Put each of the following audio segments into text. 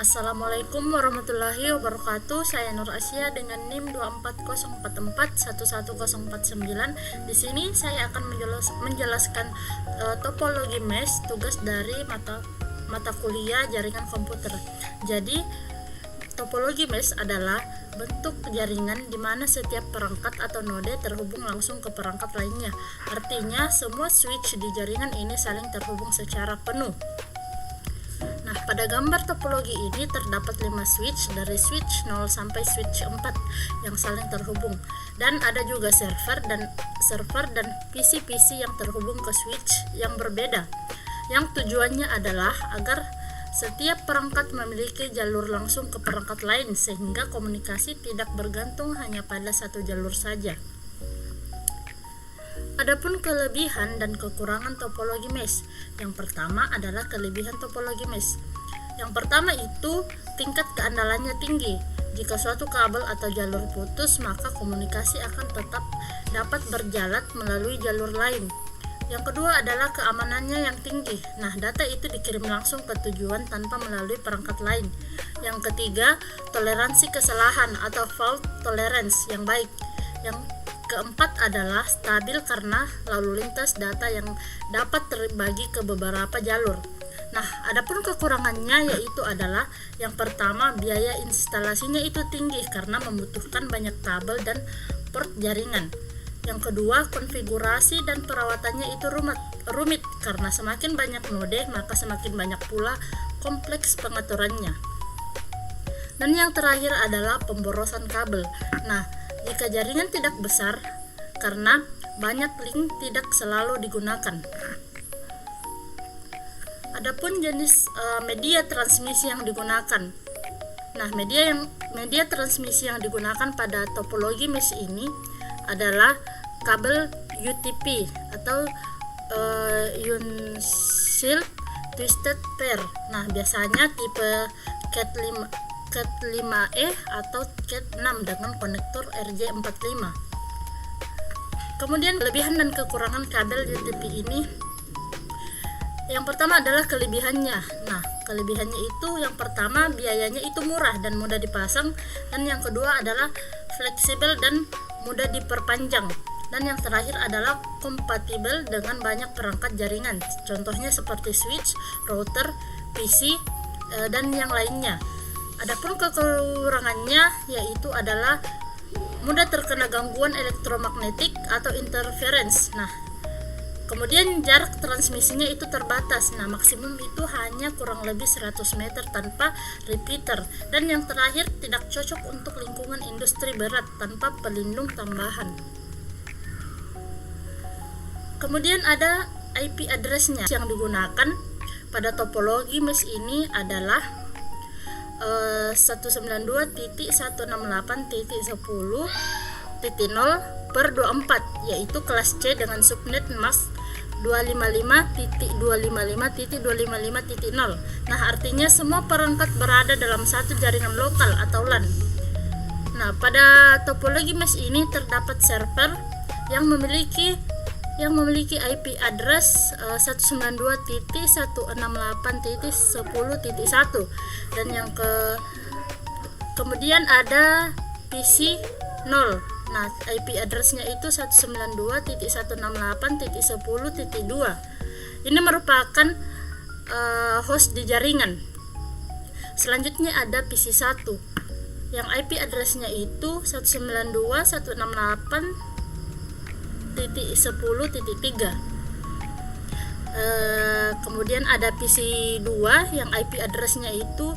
Assalamualaikum warahmatullahi wabarakatuh. Saya Nur Asia dengan NIM 24044-11049. Di sini saya akan menjelaskan topologi mesh, tugas dari mata kuliah jaringan komputer. Jadi, topologi mesh adalah bentuk jaringan di mana setiap perangkat atau node terhubung langsung ke perangkat lainnya. Artinya, semua switch di jaringan ini saling terhubung secara penuh. Nah, pada gambar topologi ini terdapat 5 switch dari switch 0 sampai switch 4 yang saling terhubung, dan ada juga server dan PC-PC yang terhubung ke switch yang berbeda. Yang tujuannya adalah agar setiap perangkat memiliki jalur langsung ke perangkat lain sehingga komunikasi tidak bergantung hanya pada satu jalur saja. Adapun kelebihan dan kekurangan topologi mesh. Yang pertama adalah kelebihan topologi mesh. Yang pertama itu tingkat keandalannya tinggi. Jika suatu kabel atau jalur putus, maka komunikasi akan tetap dapat berjalan melalui jalur lain. Yang kedua adalah keamanannya yang tinggi. Nah, data itu dikirim langsung ke tujuan tanpa melalui perangkat lain. Yang ketiga, toleransi kesalahan atau fault tolerance yang baik. Yang keempat adalah stabil karena lalu lintas data yang dapat terbagi ke beberapa jalur. Nah, adapun kekurangannya yaitu adalah yang pertama, biaya instalasinya itu tinggi karena membutuhkan banyak kabel dan port jaringan. Yang kedua, konfigurasi dan perawatannya itu rumit karena semakin banyak node maka semakin banyak pula kompleks pengaturannya. Dan yang terakhir adalah pemborosan kabel. Nah, jika jaringan tidak besar, karena banyak link tidak selalu digunakan. Adapun jenis media transmisi yang digunakan. Nah, media transmisi yang digunakan pada topologi mesh ini adalah kabel UTP atau Unshield Twisted Pair. Nah, biasanya tipe Cat5e atau Cat6 dengan konektor RJ45. Kemudian kelebihan dan kekurangan kabel UTP ini. Yang pertama adalah kelebihannya. Nah, kelebihannya itu yang pertama biayanya itu murah dan mudah dipasang, dan yang kedua adalah fleksibel dan mudah diperpanjang. Dan yang terakhir adalah kompatibel dengan banyak perangkat jaringan. Contohnya seperti switch, router, PC, dan yang lainnya. Adapun kekurangannya yaitu adalah mudah terkena gangguan elektromagnetik atau interference. Nah, kemudian jarak transmisinya itu terbatas. Nah, maksimum itu hanya kurang lebih 100 meter tanpa repeater. Dan yang terakhir, tidak cocok untuk lingkungan industri berat tanpa pelindung tambahan. Kemudian ada IP address-nya yang digunakan pada topologi mesh ini adalah 192.168.10.0/24, yaitu kelas C dengan subnet mask 255.255.255.0. Nah, artinya semua perangkat berada dalam satu jaringan lokal atau LAN. Nah, pada topologi mesh ini terdapat server yang memiliki IP address 192.168.10.1, dan kemudian ada PC 0. Nah, IP address-nya itu 192.168.10.2. Ini merupakan host di jaringan. Selanjutnya ada PC 1 yang IP address-nya itu 192.168.10.3. Kemudian ada PC 2 yang IP address-nya itu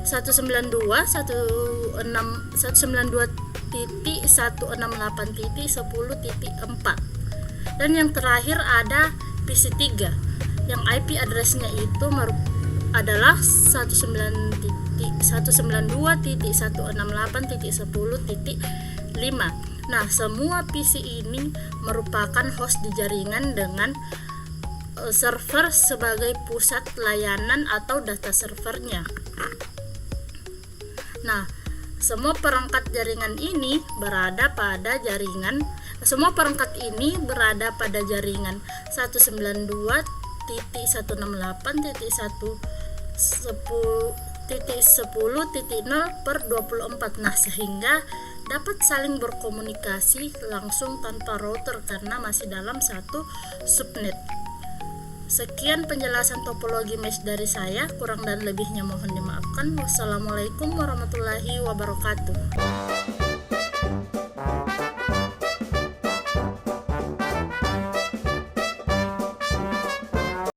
192.168.10.4. Dan yang terakhir ada PC 3 yang IP address-nya itu adalah 192.168.10.5. Nah, semua PC ini merupakan host di jaringan dengan server sebagai pusat layanan atau data servernya. Nah, semua perangkat jaringan ini berada pada jaringan 192.168.110.4 10.0/24. Nah, sehingga dapat saling berkomunikasi langsung tanpa router karena masih dalam satu subnet. Sekian penjelasan topologi mesh dari saya, kurang dan lebihnya mohon dimaafkan. Wassalamualaikum warahmatullahi wabarakatuh.